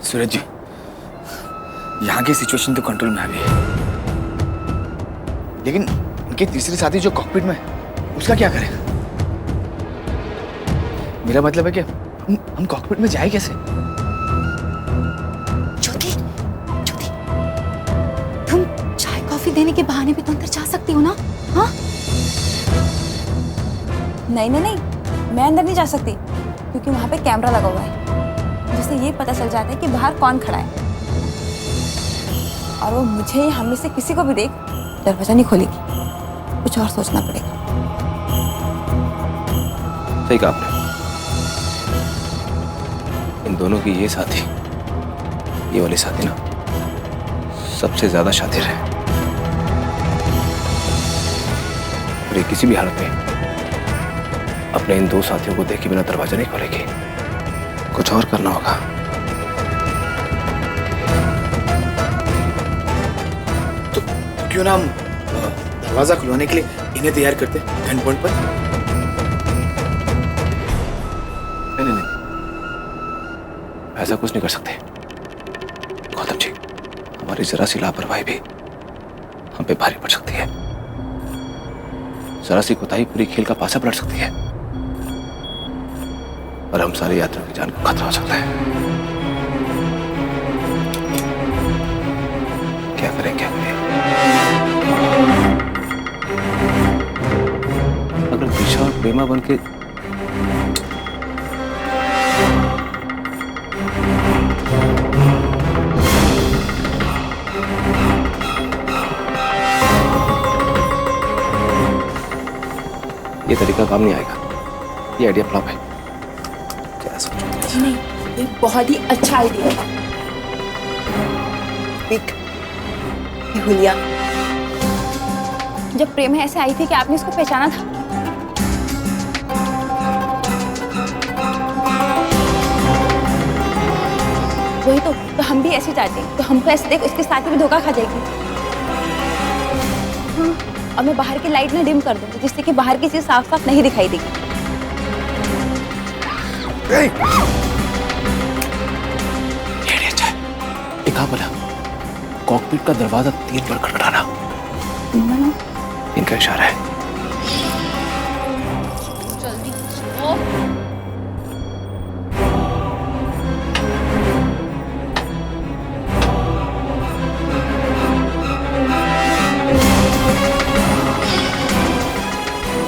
सूरज जी, यहाँ की सिचुएशन तो कंट्रोल में आ गई है, लेकिन इनके तीसरे साथी जो कॉकपिट में है, उसका क्या करें? मेरा मतलब है कि हम कॉकपिट में जाए कैसे? ज्योति, ज्योति, तुम चाय कॉफी देने के बहाने भी तो अंदर जा सकती हो ना? हाँ? नहीं नहीं नहीं, मैं अंदर नहीं जा सकती क्योंकि वहां पे कैमरा लगा हुआ है जिससे ये पता चल जाता है कि बाहर कौन खड़ा है, और वो मुझे या हम में से किसी को भी देख दरवाजा नहीं खोलेगी। कुछ और सोचना पड़ेगा। सही कहा आपने। इन दोनों की ये साथी, ये वाली साथी ना सबसे ज्यादा शातिर है, और ये किसी भी हालत में अपने इन दो साथियों को देखे बिना दरवाजा नहीं खोलेगी। कुछ और करना होगा। तो क्यों ना हम दरवाजा खुलवाने के लिए इन्हें तैयार करते गन पॉइंट पर? नहीं नहीं नहीं, ऐसा कुछ नहीं कर सकते गौतम जी। हमारी जरा सी लापरवाही भी हम पे भारी पड़ सकती है। जरा सी कोताही पूरी खेल का पासा पलट सकती है, और हम सारे यात्रियों की जान को खतरा हो सकता है। क्या करें क्या करें? अगर दिशा और प्रेमा बन के ये तरीका काम नहीं आएगा। ये आइडिया फ्लॉप है। क्या सोचो? नहीं, ये बहुत ही अच्छा आइडिया है। हुलिया, जब प्रेमा ऐसे आई थी कि आपने इसको पहचाना था? वही तो हम भी ऐसे चाहते हैं, तो हमको ऐसे देख उसके साथ भी धोखा खा जाएगी। हाँ, और मैं बाहर की लाइट ना डिम कर दूंगी जिससे कि बाहर की चीज साफ साफ नहीं दिखाई देगी। ये अच्छा है। एक कहा बोला कॉकपिट का दरवाजा 3 बार खटखटाना। इनका इशारा है। जल्दी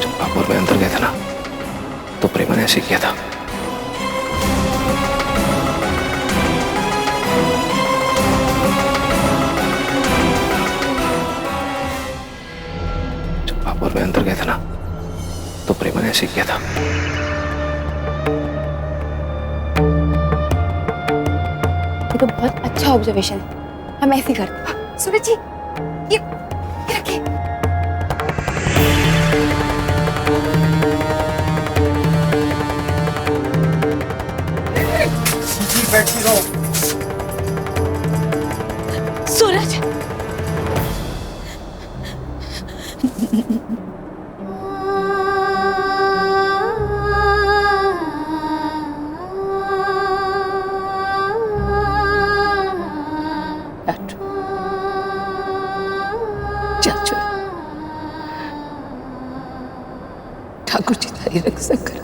जब पापा और मैं अंदर गए थे ना, तो प्रेमा ने ऐसे किया था। और मैं अंदर गया था ना, तो प्रेमा ने ऐसे किया था। ये तो बहुत अच्छा ऑब्जर्वेशन है, हम ऐसे ही करते हैं। सूरज जी, ये रखिए। बैठी रहो। सूरज, चाचू, ठाकुर जी तारी रक्षा कर।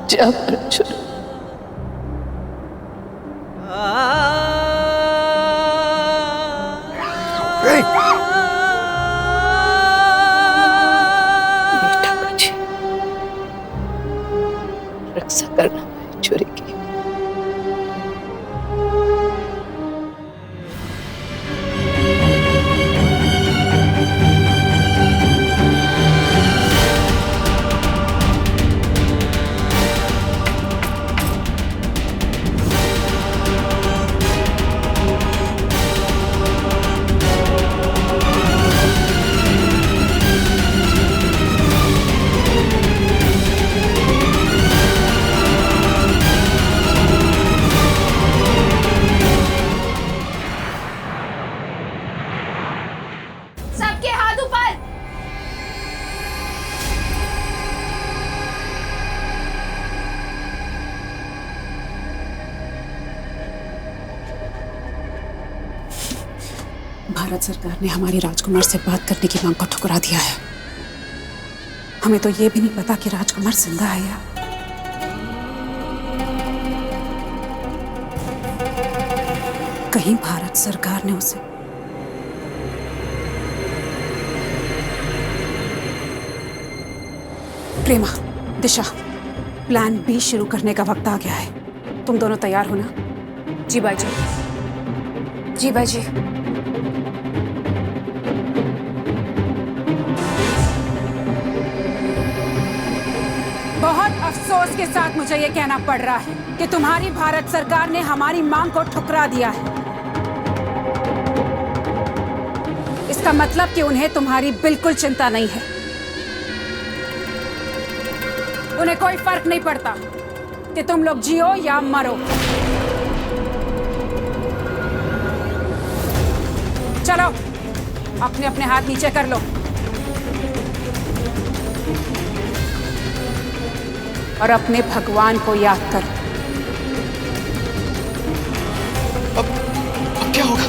जा परमेश्वर। ठाकुर जी, रक्षा करना चोरी की। भारत सरकार ने हमारी राजकुमार से बात करने की मांग को ठुकरा दिया है। हमें तो ये भी नहीं पता कि राजकुमार जिंदा है या कहीं भारत सरकार ने उसे प्रेमा, दिशा, प्लान बी शुरू करने का वक्त आ गया है। तुम दोनों तैयार हो ना? जी बाजी, जी बाजी। बहुत अफसोस के साथ मुझे ये कहना पड़ रहा है कि तुम्हारी भारत सरकार ने हमारी मांग को ठुकरा दिया है। इसका मतलब कि उन्हें तुम्हारी बिल्कुल चिंता नहीं है। उन्हें कोई फर्क नहीं पड़ता कि तुम लोग जियो या मरो। चलो, अपने अपने हाथ नीचे कर लो और अपने भगवान को याद करो। अब क्या होगा?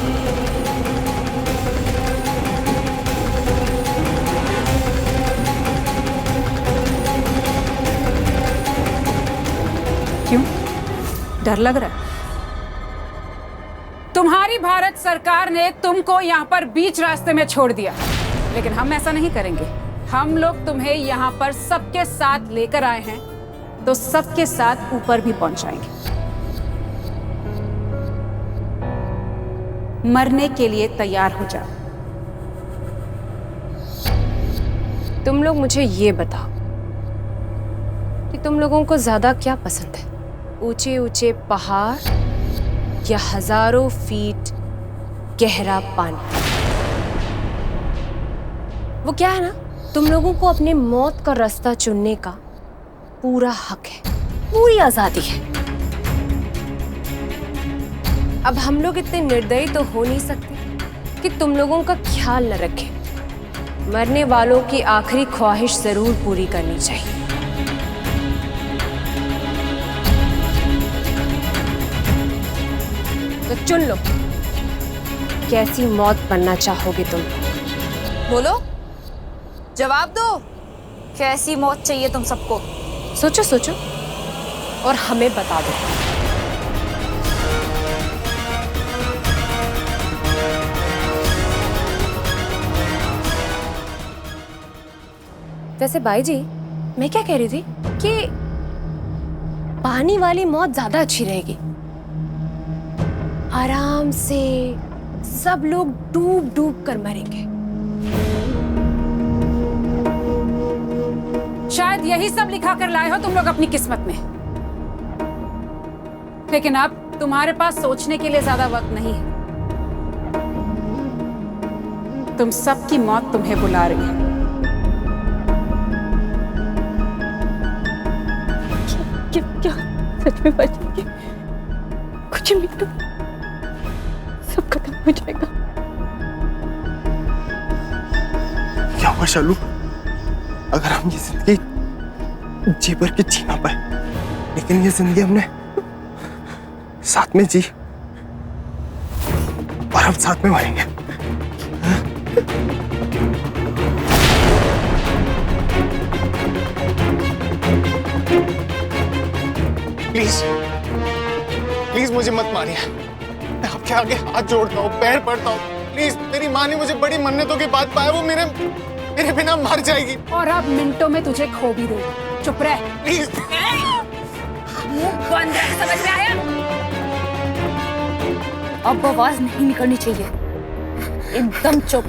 क्यों? डर लग रहा है? तुम्हारी भारत सरकार ने तुमको यहाँ पर बीच रास्ते में छोड़ दिया, लेकिन हम ऐसा नहीं करेंगे। हम लोग तुम्हें यहाँ पर सबके साथ लेकर आए हैं, तो सबके साथ ऊपर भी पहुंचाएंगे। मरने के लिए तैयार हो जाओ। तुम लोग मुझे ये बताओ कि तुम लोगों को ज्यादा क्या पसंद है, ऊंचे ऊंचे पहाड़ या हजारों फीट गहरा पानी? वो क्या है ना, तुम लोगों को अपने मौत का रास्ता चुनने का पूरा हक है, पूरी आजादी है। अब हम लोग इतने निर्दयी तो हो नहीं सकते कि तुम लोगों का ख्याल न रखें। मरने वालों की आखिरी ख्वाहिश जरूर पूरी करनी चाहिए। तो चुन लो, कैसी मौत बनना चाहोगे तुम? बोलो, जवाब दो। कैसी मौत चाहिए तुम सबको? सोचो सोचो और हमें बता दो। वैसे बाई जी, मैं क्या कह रही थी कि पानी वाली मौत ज्यादा अच्छी रहेगी। आराम से सब लोग डूब डूब कर मरेंगे। शायद यही सब लिखा कर लाए हो तुम लोग अपनी किस्मत में, लेकिन अब तुम्हारे पास सोचने के लिए ज्यादा वक्त नहीं है। तुम सबकी मौत तुम्हें बुला रही है। क्या सच में बचेंगे? कुछ नहीं तो सब खत्म हो जाएगा। क्या हुआ शालू? अगर हम ये जिंदगी जी भर के जी ना पाए, लेकिन ये जिंदगी हमने साथ में जी और हम साथ में मरेंगे। प्लीज प्लीज मुझे मत मारिए। मैं आपके आगे हाथ जोड़ता हूँ, पैर पड़ता हूँ। प्लीज, मेरी माँ ने मुझे बड़ी मन्नतों के बाद पाया, वो मेरे बिना मर जाएगी। और अब मिनटों में तुझे खो भी देगी। चुप रह प्लीज। मुंह बंद रख, समझ में आया? अब आवाज नहीं निकलनी चाहिए, एकदम चुप।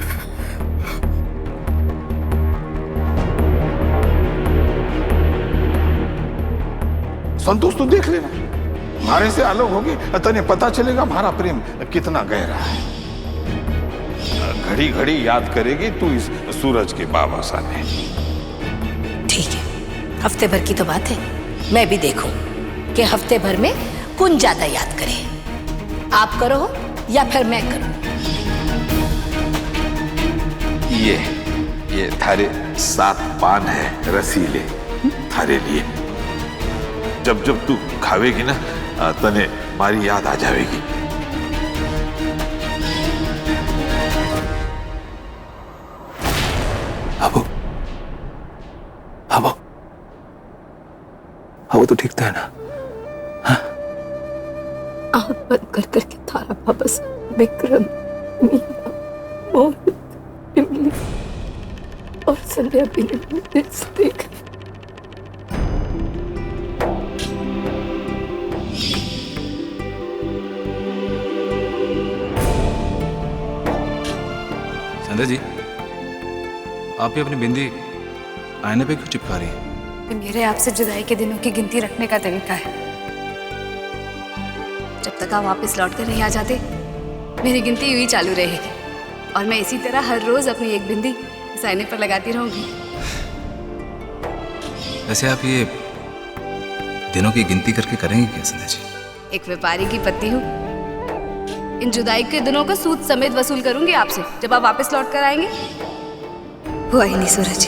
संतोष तो देख लेना, हमारे से अलग होगी तने पता चलेगा हमारा प्रेम कितना गहरा है। घड़ी घड़ी याद करेगी तू इस सूरज के बाबा सामने। ठीक है, हफ्ते भर की तो बात है। मैं भी देखूं कि हफ्ते भर में कौन ज्यादा याद करे, आप करो या फिर मैं करूं। ये थारे 7 पान है रसीले थारे लिए। जब जब तू खावेगी ना तने मारी याद आ जाएगी। वो तो ठीक था ना? आँख बंद कर करके थारा वापस विक्रम, मीना, मोहित, इमली और संध्या भी ने मुझे देखा। संध्या जी, आप भी अपनी बिंदी आईने पे क्यों चिपका रही हैं? ये मेरे आपसे जुदाई के दिनों की गिनती रखने का तरीका है। जब तक आप वापस लौट कर नहीं आ जाते, मेरी गिनती यूं ही चालू रहेगी और मैं इसी तरह हर रोज अपनी एक बिंदी इस आईने पर लगाती रहूंगी। वैसे आप ये दिनों की गिनती करके करेंगे क्या संध्या जी? एक व्यापारी की पत्नी हूँ। इन जुदाई के दिनों का सूद समेत वसूल करूंगी आपसे जब आप वापस लौट कर आएंगे। हुआ ही नहीं सूरज।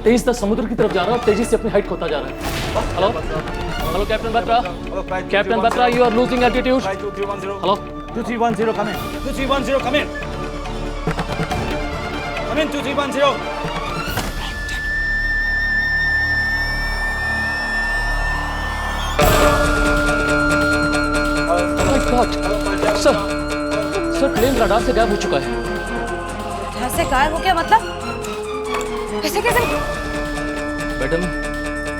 तेज समुद्र की तरफ जा रहा है और तेजी से अपनी हाइट खोता जा रहा है। Hello hello captain Batra, captain Batra, you are losing altitude. Hello 2310 come in, 2310 come in, come in 2310। My god sir plane radar से गायब हो चुका है। रडार से गायब हो गया मतलब? कैसे कैसे? मैडम,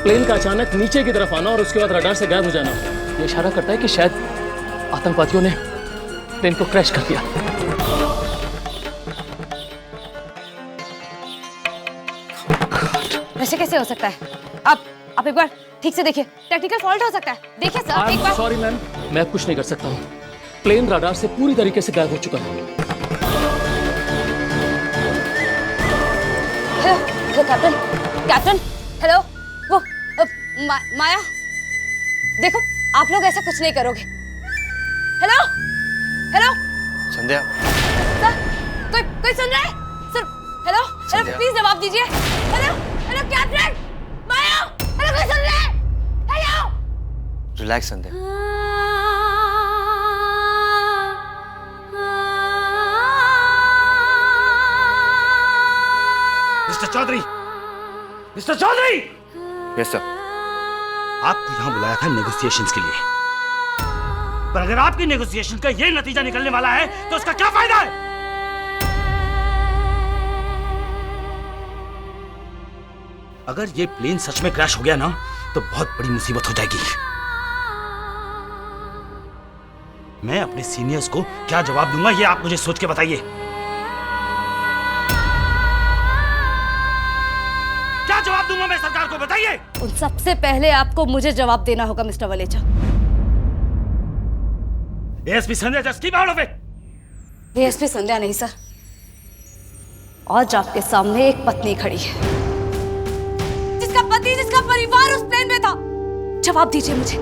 प्लेन का अचानक नीचे की तरफ आना और उसके बाद रडार से गायब हो जाना ये इशारा करता है कि शायद आतंकवादियों ने प्लेन को क्रैश कर दिया। ऐसे कैसे हो सकता है? आप एक बार ठीक से देखिए, टेक्निकल फॉल्ट हो सकता है। देखिए सर एक बार। सॉरी मैम, मैं कुछ नहीं कर सकता हूँ। प्लेन रडार से पूरी तरीके से गायब हो चुका है। Hello captain, captain hello. वो माया, देखो आप लोग ऐसा कुछ नहीं करोगे। हेलो हेलो संध्या, सर कोई सुन रहा है? सर हेलो हेलो प्लीज जवाब दीजिए। Hello hello captain, Maya, hello कोई सुन रहा है? Hello relax Sandhya. Mister Chaudhary, mister Chaudhary! Yes sir. आपको यहां बुलाया था नेगोशिएशंस के लिए, पर अगर आपकी नेगोशिएशन का ये नतीजा निकलने वाला है तो उसका क्या फायदा है? अगर ये प्लेन सच में क्रैश हो गया ना तो बहुत बड़ी मुसीबत हो जाएगी। मैं अपने सीनियर्स को क्या जवाब दूंगा ये आप मुझे सोच के बताइए। क्या जवाब दूंगा मैं सरकार को, बताइए। उन सबसे पहले आपको मुझे जवाब देना होगा mister Walecha. ASP Sandhya, just keep out of it. ASP Sandhya नहीं सर, आज आपके सामने एक पत्नी खड़ी है जिसका पति, जिसका परिवार उस प्लेन में था। जवाब दीजिए मुझे,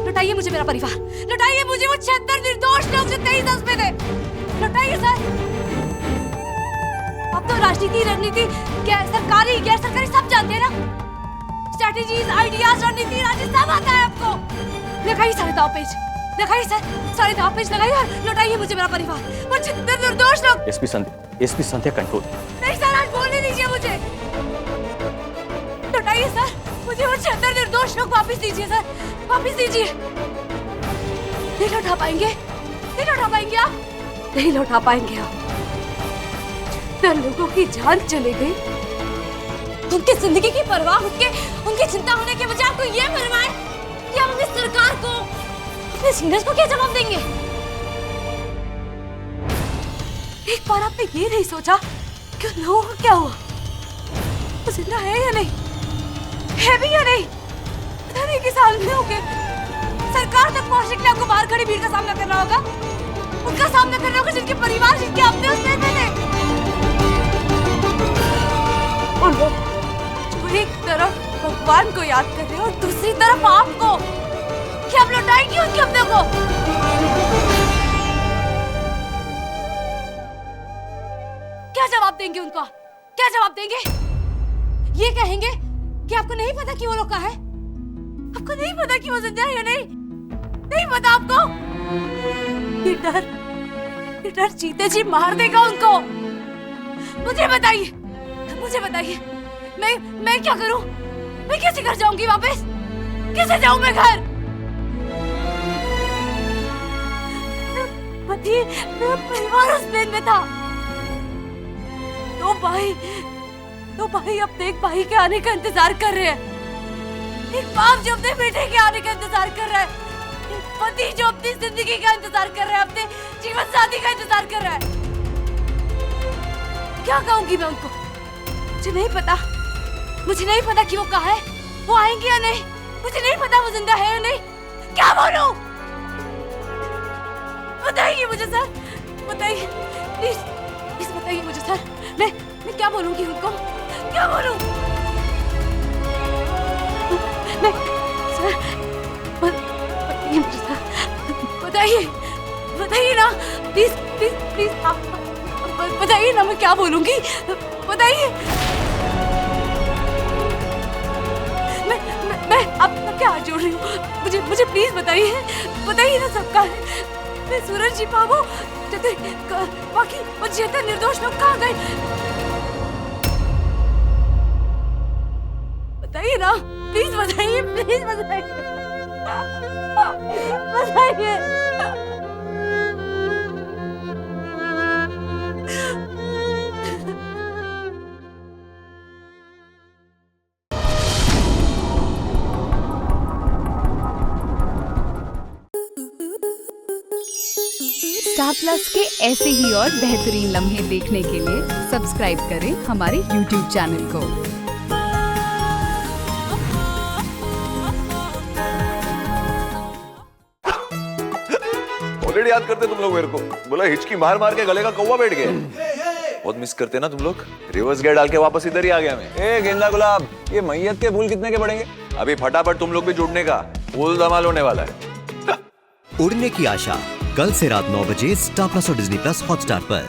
लुटाइए मुझे मेरा परिवार, लुटाइए मुझे वो 76 निर्दोष लोग जो 23 में थे। लुटाइए सर। अब तो राजनीति, रणनीति, सरकारी गैर सरकारी सब जानते हैं ना। स्ट्रैटेजीज, आइडियाज, रणनीति, राजनीति सब आता है आपको। लगाइए सारे दाव पेच, लगाइए सर, 3.5 पेज लगाइए और लौटाइए मुझे मेरा परिवार। मुझे निर्दोष लोग। एसपी संध्या कंट्रोल। नहीं सर, आज बोलने दीजिए मुझे। लौटाइए सर, मुझे वो 76 निर्दोष लोग वापस दीजिए सर, वापस दीजिए। नहीं लौटा पाएंगे, नहीं लौटा पाएंगे आप, नहीं लौटा पाएंगे आप। 10 लोगों की जान चली गई, उनकी जिंदगी की परवाह, उनकी चिंता होने के बजाय आपको ये फरमाए कि हम अपनी सरकार को, अपने सीनियर्स को क्या जवाब देंगे? एक बार आपने ये नहीं सोचा कि उन लोगों को क्या हुआ? वो जिंदा है या नहीं, है भी या नहीं? पता नहीं किस हाल में होंगे। सरकार तक पहुंचने के लिए आपको बाहर खड़ी भीड़ का सामना करना होगा, उनका सामना करना होगा जिनके परिवार, जिनके अपने उसमें थे। उन लोग जो एक तरफ भगवान को याद कर रहे हैं और दूसरी तरफ आपको, क्या आप लौटाएंगे उनके अपने को? क्या जवाब देंगे उनको? क्या जवाब देंगे? ये कहेंगे कि आपको नहीं पता कि वो लोग कहाँ है? आपको नहीं पता कि वो जिंदा है या नहीं? नहीं पता आपको? ये डर जीते जी मार देगा उनको। मुझे बताइए, मुझे बताइए, मैं क्या करूं? मैं कैसे घर जाऊंगी वापस? कैसे जाऊं मैं घर? पति, मेरा परिवार उस प्लेन में था। 2 भाई अपने एक भाई के आने का इंतजार कर रहे हैं। एक बाप जो अपने बेटे के आने का इंतजार कर रहा है, एक पति जो अपनी जिंदगी का इंतजार कर रहा है, अपने जीवन साथी का इंतजार कर रहा है। क्या कहूंगी मैं उनको? मुझे नहीं पता, मुझे नहीं पता कि वो कहाँ है, वो आएंगे या नहीं, मुझे नहीं पता वो जिंदा है या नहीं। क्या बोलूं? बताइए मुझे सर, बताइए प्लीज, प्लीज बताइए मुझे सर। मैं क्या बोलूंगी उनको? क्या बोलूं? मैं सर, बताइए मुझे सर, बताइए, बताइए ना प्लीज, प्लीज, प्लीज आप बताइए ना, मैं क्या बोलूंगी? बताइए। मैं आपका क्या हाथ जोड़ रही हूँ? मुझे प्लीज बताइए, बताइए ना सबका। मैं सूरज जी बाबू, बाकी वो 76 निर्दोष लोग कहाँ गए? बताइए ना, प्लीज बताइए, प्लीज बताइए, बताइए। स्टार प्लस के ऐसे ही और बेहतरीन लम्हे देखने के लिए सब्सक्राइब करें हमारे YouTube चैनल को। ऑलरेडी याद करते तुम लोग मेरे को, बोला हिचकी मार मार के गले का कौवा बैठ गया। बहुत मिस करते ना तुम लोग। रिवर्स गियर डाल के वापस इधर ही आ गया मैं। ए गेंदा गुलाब, ये मैयत के फूल कितने के पड़ेंगे? अभी फटाफट तुम लोग भी जुड़ने का, फूल धमाल होने वाला है। उड़ने की आशा कल से रात 9 बजे स्टार प्लस और डिज्नी प्लस हॉटस्टार पर।